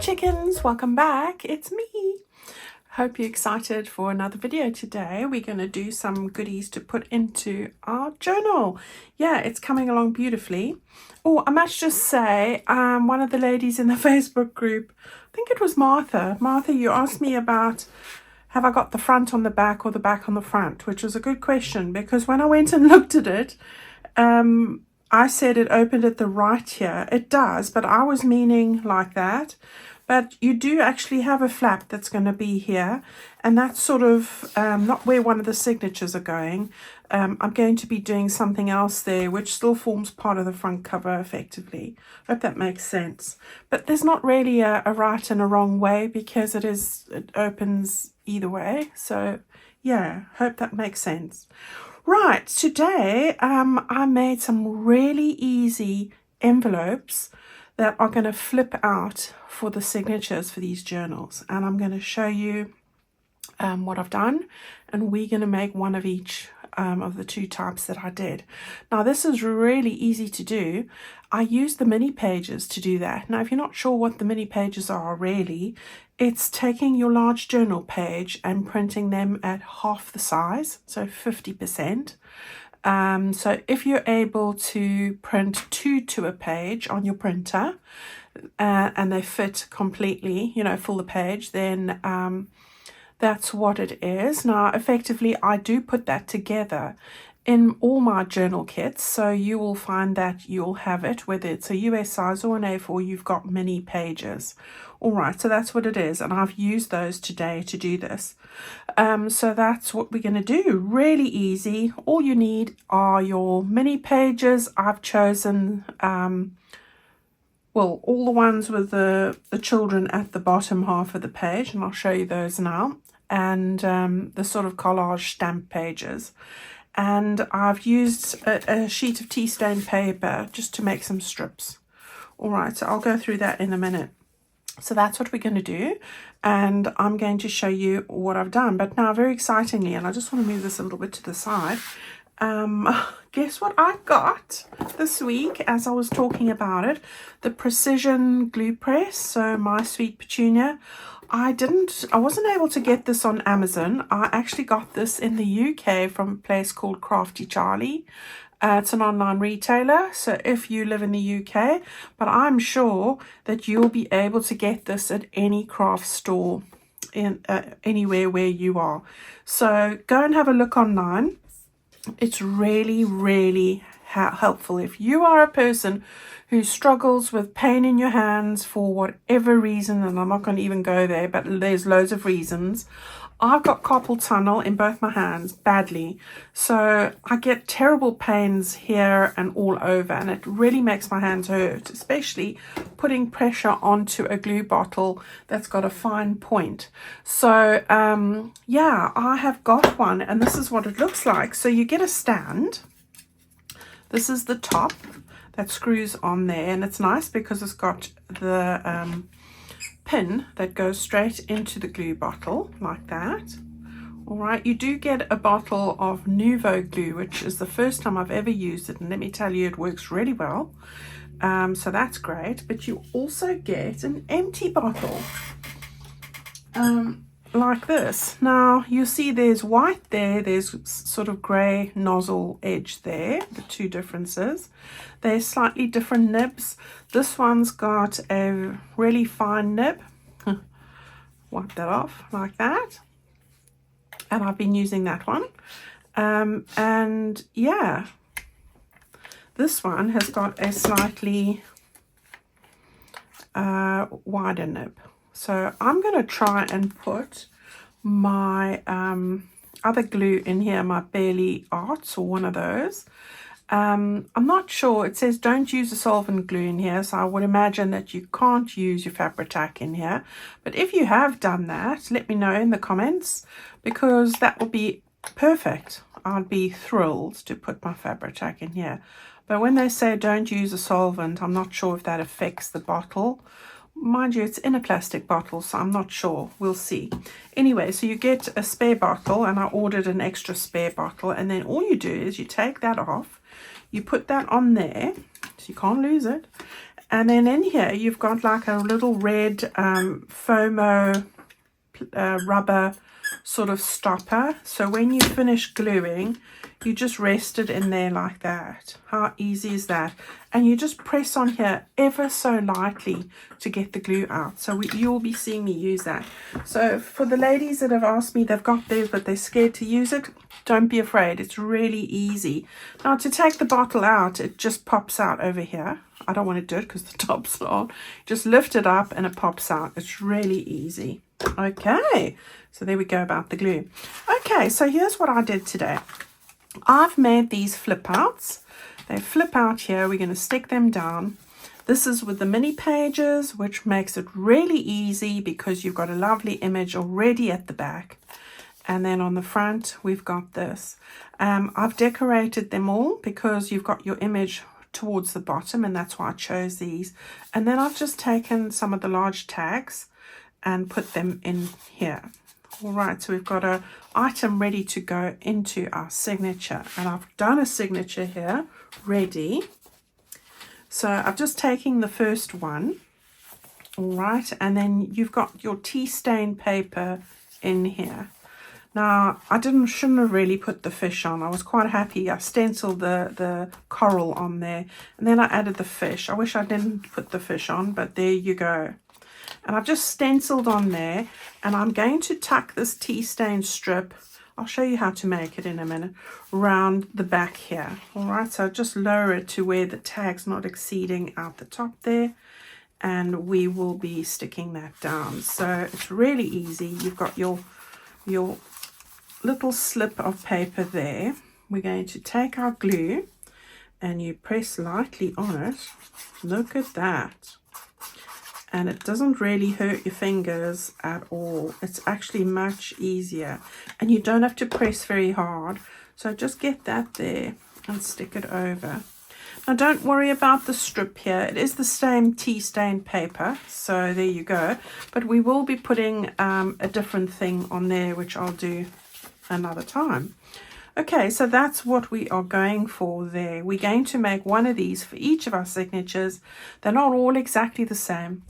chickens, welcome back. It's me. Hope you're excited for another video today. We're going to do some goodies to put into our journal. Yeah, it's coming along beautifully. Oh, I must just say, one of the ladies in the Facebook group, I think it was Martha. Martha, you asked me about have I got the front on the back or the back on the front, which was a good question because when I went and looked at it, I said it opened at the right here. It does, but I was meaning like that. But you do actually have a flap that's going to be here, and that's sort of not where one of the signatures are going. I'm going to be doing something else there, which still forms part of the front cover effectively. Hope that makes sense. But there's not really a right and a wrong way because it opens either way. So yeah, hope that makes sense. Right, today I made some really easy envelopes that are going to flip out for the signatures for these journals. And I'm going to show you what I've done. And we're going to make one of each of the two types that I did. Now, this is really easy to do. I used the mini pages to do that. Now, if you're not sure what the mini pages are really, it's taking your large journal page and printing them at half the size, so 50%. So if you're able to print 2 to a page on your printer and they fit completely, fill the page, then that's what it is. Now, effectively, I do put that together in all my journal kits, so you will find that you'll have it, whether it's a US size or an A4, you've got many pages. All right, so that's what it is, and I've used those today to do this. So that's what we're going to do. Really easy. All you need are your mini pages. I've chosen, well, all the ones with the children at the bottom half of the page, and I'll show you those now, and the sort of collage stamp pages. And I've used a sheet of tea stain paper just to make some strips. All right, so I'll go through that in a minute. So that's what we're going to do, and I'm going to show you what I've done. But now, very excitingly, and I just want to move this a little bit to the side, guess what I got this week as I was talking about it? The Precision Glue Press, so My Sweet Petunia. I wasn't able to get this on Amazon. I actually got this in the UK from a place called Crafty Charlie. It's an online retailer, so if you live in the UK, but I'm sure that you'll be able to get this at any craft store in anywhere where you are. So go and have a look online. It's really, really helpful. If you are a person who struggles with pain in your hands for whatever reason, and I'm not going to even go there, but there's loads of reasons. I've got carpal tunnel in both my hands badly, so I get terrible pains here and all over, and it really makes my hands hurt, especially putting pressure onto a glue bottle that's got a fine point. So yeah, I have got one, and this is what it looks like. So you get a stand. This is the top that screws on there, and it's nice because it's got the pin that goes straight into the glue bottle like that. All right, you do get a bottle of Nouveau glue, which is the first time I've ever used it, and let me tell you, it works really well. So that's great. But you also get an empty bottle like this. Now you see there's white there, there's sort of grey nozzle edge there, the two differences. They're slightly different nibs. This one's got a really fine nib. Wipe that off like that, and I've been using that one. And yeah, this one has got a slightly wider nib. So I'm going to try and put my other glue in here, my Bailey Arts or one of those. I'm not sure. It says don't use a solvent glue in here, so I would imagine that you can't use your Fabri-Tac in here. But if you have done that, let me know in the comments, because that will be perfect. I'd be thrilled to put my Fabri-Tac in here. But when they say don't use a solvent, I'm not sure if that affects the bottle. Mind you, it's in a plastic bottle, so I'm not sure. We'll see. Anyway, so you get a spare bottle, and I ordered an extra spare bottle, and then all you do is you take that off, you put that on there, so you can't lose it, And then in here, you've got like a little red foamo rubber sort of stopper. So when you finish gluing, you just rest it in there like that. How easy is that? And you just press on here ever so lightly to get the glue out. So you'll be seeing me use that. So for the ladies that have asked me, they've got theirs but they're scared to use it, don't be afraid. It's really easy. Now to take the bottle out, it just pops out over here. I don't want to do it because the top's on. Just lift it up and it pops out. It's really easy. Okay, so there we go about the glue. Okay, so here's what I did today. I've made these flip outs. They flip out here. We're going to stick them down. This is with the mini pages, which makes it really easy because you've got a lovely image already at the back. And then on the front, we've got this. I've decorated them all because you've got your image towards the bottom, and that's why I chose these. And then I've just taken some of the large tags and put them in here. All right, so we've got an item ready to go into our signature, and I've done a signature here ready. So I'm just taking the first one, all right, and then you've got your tea stain paper in here. Now, I shouldn't have really put the fish on. I was quite happy. I stenciled the coral on there, and then I added the fish. I wish I didn't put the fish on, but there you go. And I've just stenciled on there, and I'm going to tuck this tea stain strip, I'll show you how to make it in a minute, around the back here. All right, so just lower it to where the tag's not exceeding out the top there, and we will be sticking that down. So it's really easy. You've got your little slip of paper there. We're going to take our glue and you press lightly on it. Look at that. And it doesn't really hurt your fingers at all. It's actually much easier, and you don't have to press very hard. So just get that there and stick it over. Now don't worry about the strip here. It is the same tea stain paper, so there you go. But we will be putting a different thing on there, which I'll do another time. Okay, so that's what we are going for there. We're going to make one of these for each of our signatures. They're not all exactly the same.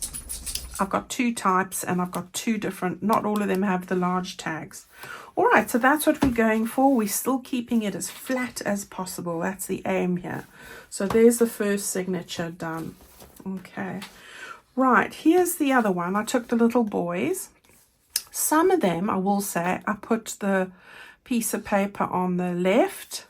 I've got two types and I've got two different, not all of them have the large tags. All right, so that's what we're going for. We're still keeping it as flat as possible. That's the aim here. So there's the first signature done. Okay, right, here's the other one. I took the little boys. Some of them, I will say, I put the piece of paper on the left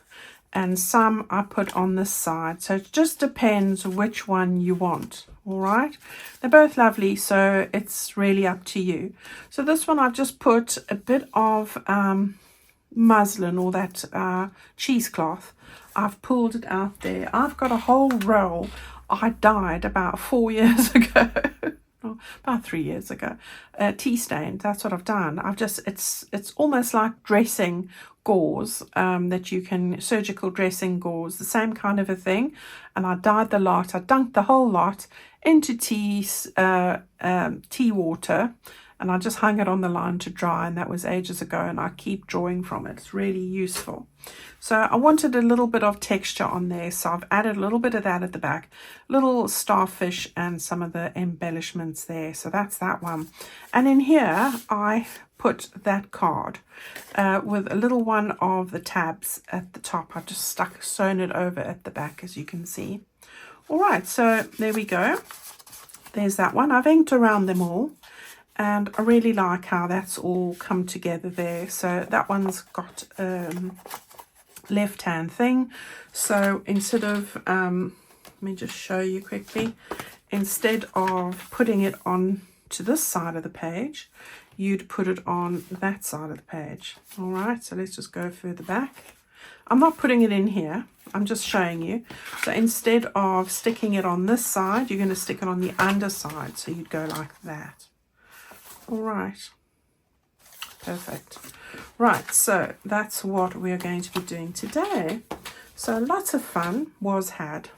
and some I put on this side. So it just depends which one you want. All right, they're both lovely, so it's really up to you. So this one I've just put a bit of muslin, or that cheesecloth. I've pulled it out there. I've got a whole roll. I dyed about 4 years ago. About 3 years ago, tea stained. That's what I've done. I've just, it's almost like dressing gauze, that you can, surgical dressing gauze, the same kind of a thing. And I dyed the lot. I dunked the whole lot into tea water, and I just hung it on the line to dry, and that was ages ago, and I keep drawing from it. It's really useful. So I wanted a little bit of texture on there, so I've added a little bit of that at the back, little starfish and some of the embellishments there. So that's that one. And in here I put that card with a little one of the tabs at the top. I've just sewn it over at the back, as you can see. All right, so there we go. There's that one. I've inked around them all, and I really like how that's all come together there. So that one's got left hand thing. So instead of let me just show you quickly, instead of putting it on to this side of the page, you'd put it on that side of the page. All right, so let's just go further back. I'm not putting it in here, I'm just showing you. So instead of sticking it on this side, you're going to stick it on the underside, so you'd go like that. All right, perfect. Right, so that's what we're going to be doing today. So lots of fun was had.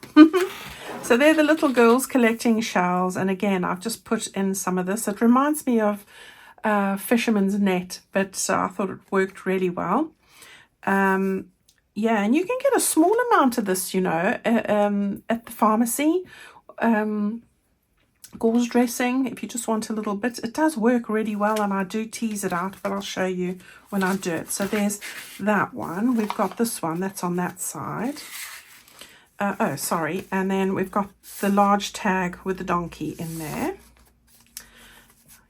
So they're the little girls collecting shells, and again I've just put in some of this. It reminds me of fisherman's net, but I thought it worked really well. Yeah, and you can get a small amount of this, you know, at the pharmacy. gauze dressing, if you just want a little bit. It does work really well, and I do tease it out, but I'll show you when I do it. So there's that one. We've got this one that's on that side. Oh, sorry. And then we've got the large tag with the donkey in there.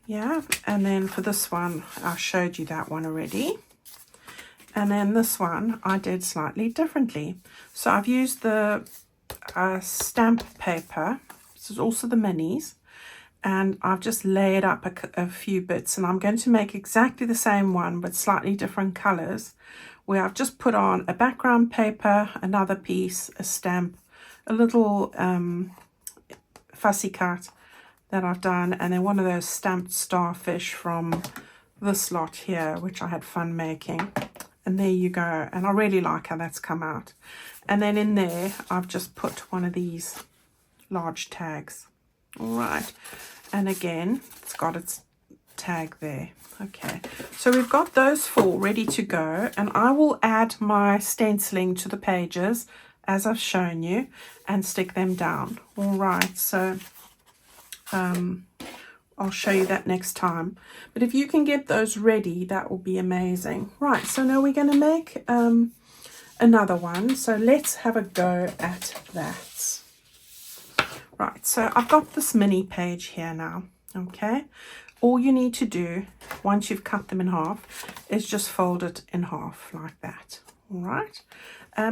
Yeah, and then for this one, I showed you that one already. And then this one I did slightly differently. So I've used the stamp paper. This is also the minis. And I've just layered up a few bits. And I'm going to make exactly the same one, but slightly different colors, where I've just put on a background paper, another piece, a stamp, a little fussy cut that I've done, and then one of those stamped starfish from this lot here, which I had fun making. And there you go. And I really like how that's come out. And then in there, I've just put one of these large tags. All right. And again, it's got its tag there. Okay. So we've got those 4 ready to go. And I will add my stenciling to the pages, as I've shown you, and stick them down. All right. So I'll show you that next time. But if you can get those ready, that will be amazing. Right, so now we're going to make another one. So let's have a go at that. Right, so I've got this mini page here now, okay? All you need to do, once you've cut them in half, is just fold it in half like that, all right?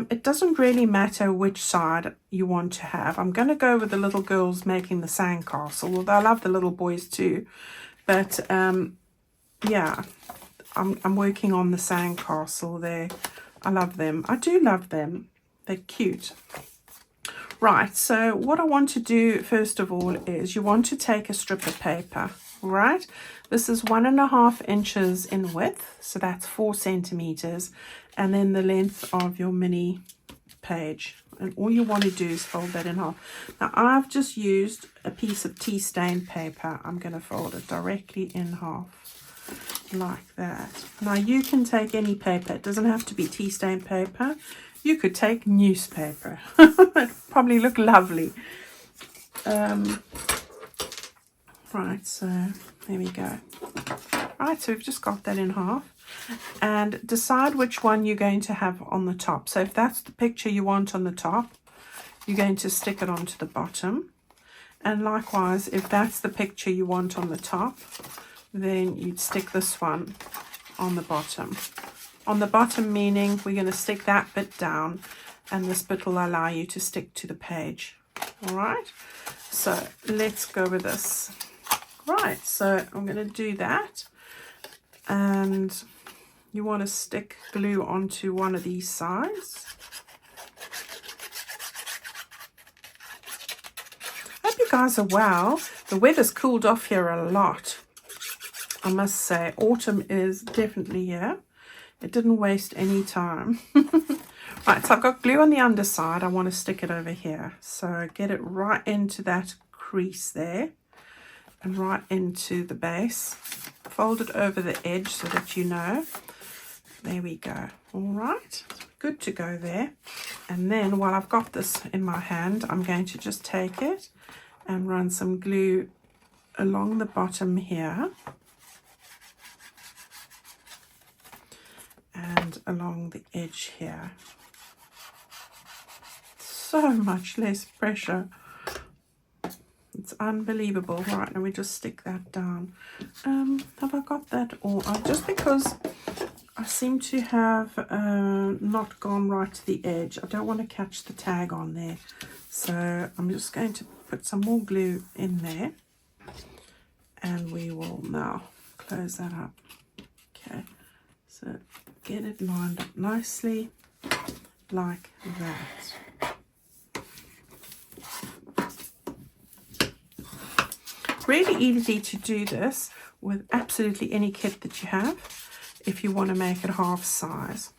It doesn't really matter which side you want to have. I'm going to go with the little girls making the sandcastle, although I love the little boys too. But yeah, I'm working on the sandcastle there. I love them. I do love them. They're cute. Right, so what I want to do first of all is you want to take a strip of paper, right? This is 1.5 inches in width, so that's 4 centimeters, and then the length of your mini page. And all you want to do is fold that in half. Now I've just used a piece of tea stained paper. I'm going to fold it directly in half like that. Now you can take any paper. It doesn't have to be tea stained paper. You could take newspaper. It'd probably look lovely. Right, so there we go. Right, so we've just got that in half. And decide which one you're going to have on the top. So if that's the picture you want on the top, you're going to stick it onto the bottom. And likewise, if that's the picture you want on the top, then you'd stick this one on the bottom. On the bottom meaning we're going to stick that bit down, and this bit will allow you to stick to the page. All right, so let's go with this. Right, so I'm going to do that, and you want to stick glue onto one of these sides. Hope you guys are well. The weather's cooled off here a lot, I must say. Autumn is definitely here. It didn't waste any time. Right, so I've got glue on the underside. I want to stick it over here. So get it right into that crease there and right into the base. Fold it over the edge so that you know. There we go. All right, good to go there. And then while I've got this in my hand, I'm going to just take it and run some glue along the bottom here. And along the edge here. So much less pressure. It's unbelievable. Right, now we just stick that down. Have I got that all? Just because I seem to have not gone right to the edge. I don't want to catch the tag on there. So I'm just going to put some more glue in there. And we will now close that up. Okay, so get it lined up nicely like that. Really easy to do this with absolutely any kit that you have if you want to make it half size.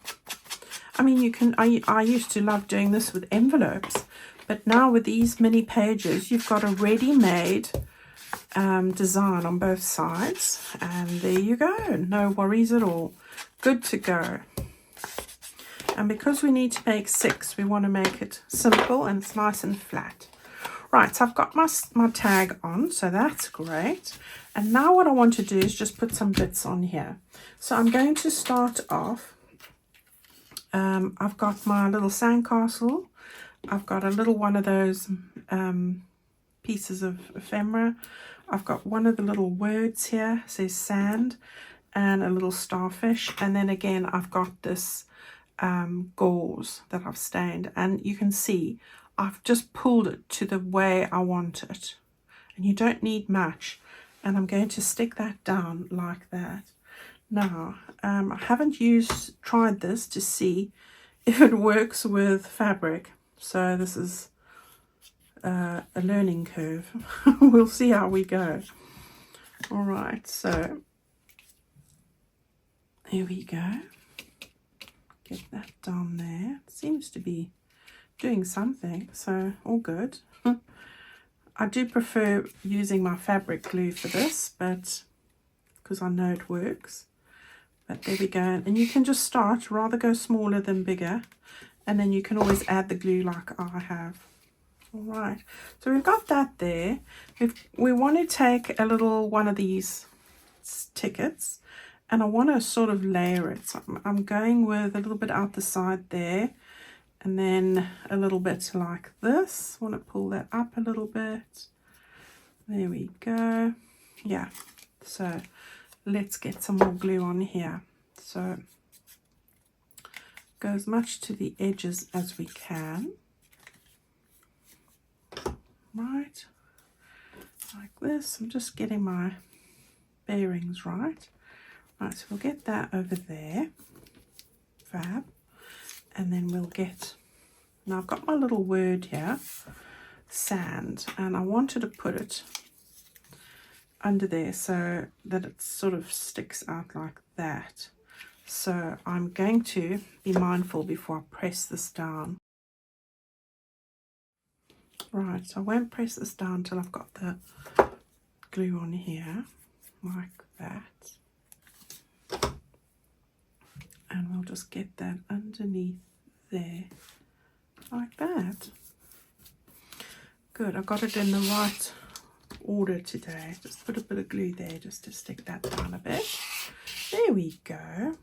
I mean, you can, I used to love doing this with envelopes, but now with these mini pages, you've got a ready-made design on both sides, and there you go. No worries at all. Good to go. And because we need to make 6, we want to make it simple and it's nice and flat. Right, so I've got my tag on, so that's great. And now what I want to do is just put some bits on here. So I'm going to start off. I've got my little sandcastle. I've got a little one of those pieces of ephemera. I've got one of the little words here, it says sand, and a little starfish. And then again, I've got this gauze that I've stained. And you can see I've just pulled it to the way I want it. And you don't need much. And I'm going to stick that down like that. Now, I haven't tried this to see if it works with fabric. So this is a learning curve. We'll see how we go. All right, so here we go. Get that down there. It seems to be doing something, so all good. I do prefer using my fabric glue for this, but because I know it works. But there we go. And you can just start, rather go smaller than bigger. And then you can always add the glue like I have. All right. So we've got that there. We want to take a little one of these tickets. And I want to sort of layer it. So I'm going with a little bit out the side there. And then a little bit like this. I want to pull that up a little bit. There we go. Yeah. So let's get some more glue on here. So go as much to the edges as we can. Right, like this. I'm just getting my bearings right. Right, so we'll get that over there. Fab. And then we'll get, now I've got my little word here, sand, and I wanted to put it under there so that it sort of sticks out like that. So I'm going to be mindful before I press this down. Right, so I won't press this down until I've got the glue on here, like that. And we'll just get that underneath there, like that. Good, I got it in the right order today. Just put a bit of glue there just to stick that down a bit. There we go.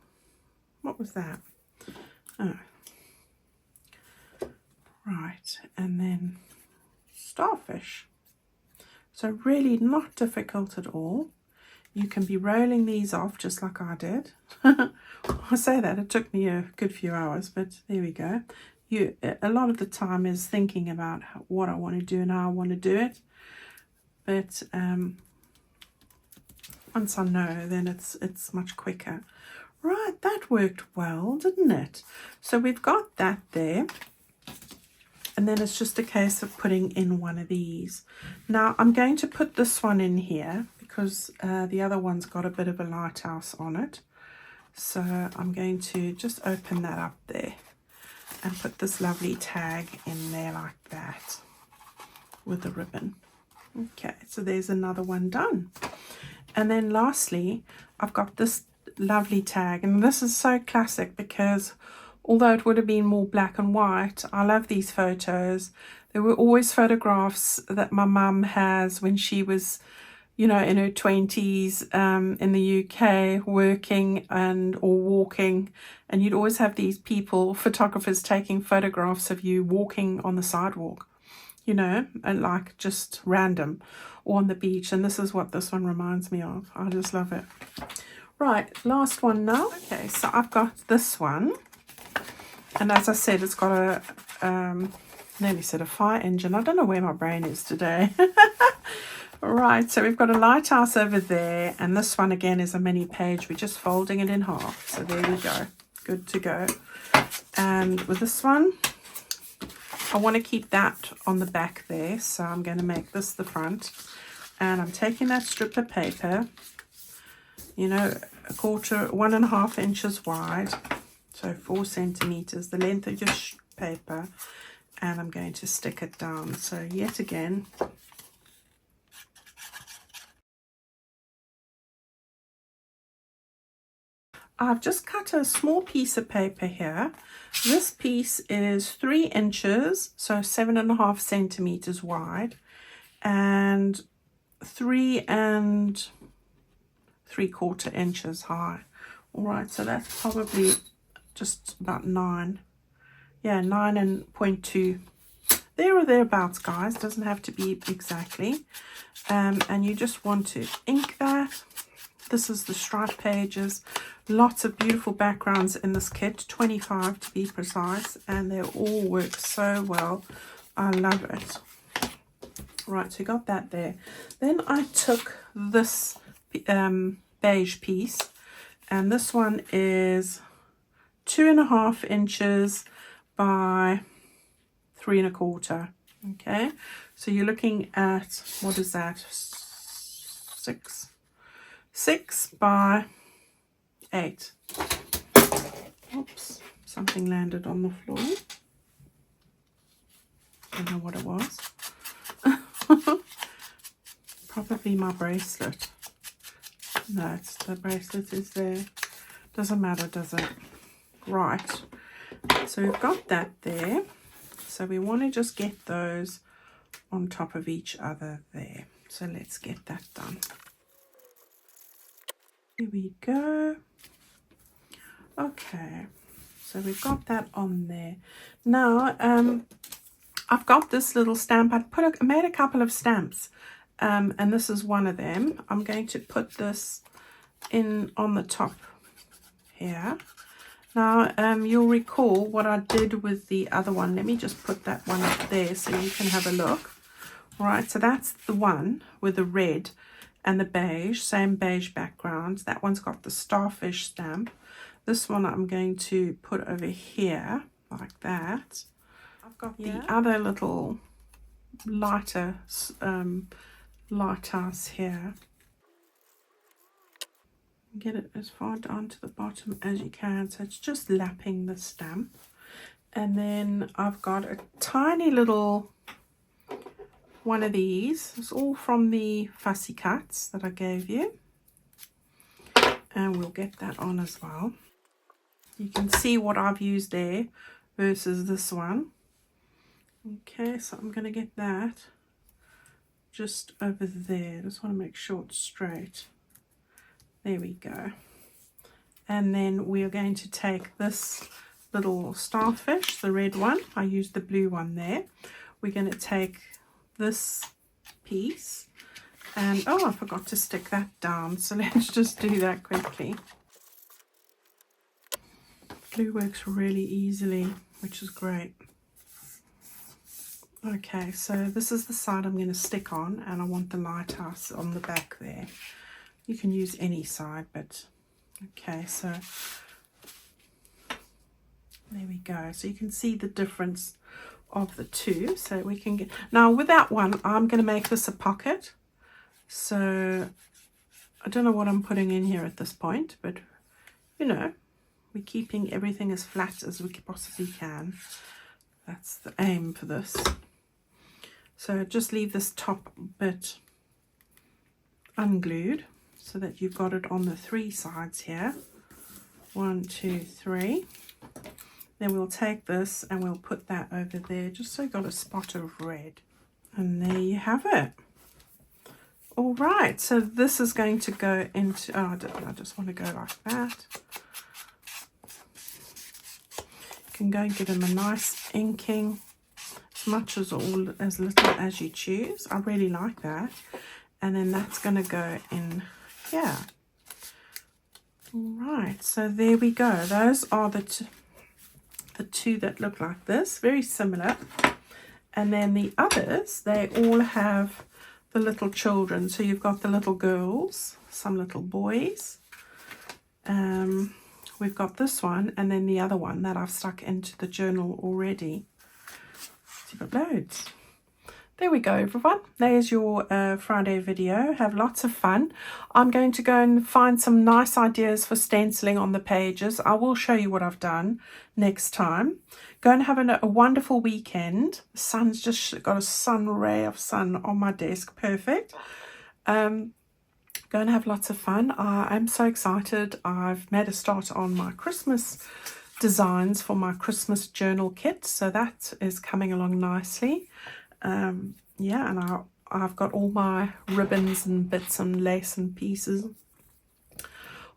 What was that? Oh. Right, and then starfish. So really not difficult at all. You can be rolling these off just like I did. I say that, it took me a good few hours, but there we go. A lot of the time is thinking about what I want to do and how I want to do it. But once I know, then it's much quicker. Right, that worked well, didn't it? So we've got that there. And then it's just a case of putting in one of these. Now I'm going to put this one in here because the other one's got a bit of a lighthouse on it. So I'm going to just open that up there and put this lovely tag in there like that with the ribbon. Okay, so there's another one done. And then lastly, I've got this lovely tag, and this is so classic because although it would have been more black and white, I love these photos. There were always photographs that my mum has when she was, you know, in her 20s in the UK working or walking, and you'd always have these photographers taking photographs of you walking on the sidewalk, you know, and like just random, or on the beach. And this is what this one reminds me of. I just love it. Right, last one now. Okay, so I've got this one. And as I said, it's got a, nearly said a fire engine. I don't know where my brain is today. Right, so we've got a lighthouse over there. And this one again is a mini page. We're just folding it in half. So there we go. Good to go. And with this one, I want to keep that on the back there. So I'm going to make this the front. And I'm taking that strip of paper, you know, 1.5 inches wide. So 4 centimeters, the length of your paper, and I'm going to stick it down. So yet again, I've just cut a small piece of paper here. This piece is 3 inches, so 7.5 centimeters wide, and 3 3/4 inches high. All right, so that's probably just about 9. Yeah, 9.2. There or thereabouts, guys. Doesn't have to be exactly. And you just want to ink that. This is the stripe pages. Lots of beautiful backgrounds in this kit, 25 to be precise, and they all work so well. I love it. Right, so you got that there. Then I took this beige piece, and this one is 2.5 inches by 3.25. Okay, so you're looking at, what is that, 6 by 8. Oops, something landed on the floor. Don't know what it was. Probably my bracelet. No, it's the bracelet is there. Doesn't matter, does it? Right, so we've got that there. So we want to just get those on top of each other there. So let's get that done. Here we go. Okay, so we've got that on there. Now, I've got this little stamp. I made a couple of stamps, and this is one of them. I'm going to put this in on the top here. Now, you'll recall what I did with the other one. Let me just put that one up there so you can have a look. All right, so that's the one with the red and the beige, same beige background. That one's got the starfish stamp. This one I'm going to put over here like that. I've got the other little lighter lighthouse here. Get it as far down to the bottom as you can, so it's just lapping the stamp. And then I've got a tiny little one of these. It's all from the fussy cuts that I gave you, and we'll get that on as well. You can see what I've used there versus this one. Okay, so I'm going to get that just over there. Just want to make sure it's straight. There we go. And then we are going to take this little starfish, the red one. I used the blue one there. We're going to take this piece, and oh, I forgot to stick that down, so let's just do that quickly. Glue works really easily, which is great. Okay, so this is the side I'm going to stick on, and I want the lighthouse on the back there. You can use any side, but okay, so there we go. So you can see the difference of the two. So we can get, now with that one, I'm going to make this a pocket. So I don't know what I'm putting in here at this point, but you know, we're keeping everything as flat as we possibly can. That's the aim for this. So just leave this top bit unglued, so that you've got it on the 3 sides here. 1, 2, 3. Then we'll take this and we'll put that over there, just so you've got a spot of red. And there you have it. All right, so this is going to go into, oh, I just want to go like that. You can go and give them a nice inking, as much as as little as you choose. I really like that. And then that's going to go in here. All right, so there we go. Those are the two that look like this, very similar. And then the others, they all have the little children. So you've got the little girls, some little boys. We've got this one, and then the other one that I've stuck into the journal already. So you've got loads. There we go, everyone. There's your Friday video. Have lots of fun. I'm going to go and find some nice ideas for stenciling on the pages. I will show you what I've done next time. Go and have a wonderful weekend. The sun's just got a sun ray of sun on my desk. Perfect. Go Go and have lots of fun. I'm so excited. I've made a start on my Christmas designs for my Christmas journal kit, so that is coming along nicely. Yeah, and I've got all my ribbons and bits and lace and pieces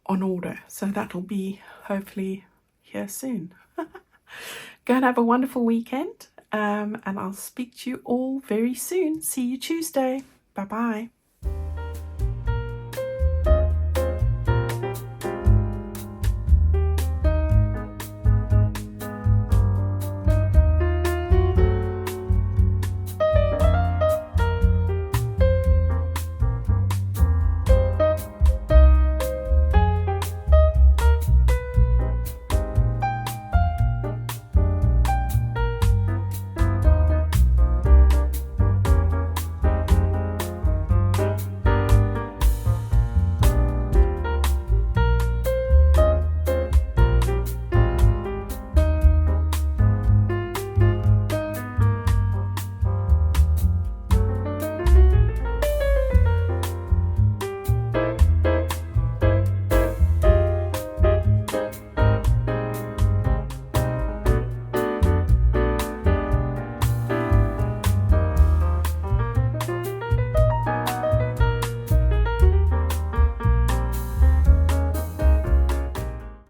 on order, so that'll be hopefully here soon. Go and have a wonderful weekend, and I'll speak to you all very soon. See you Tuesday. Bye bye.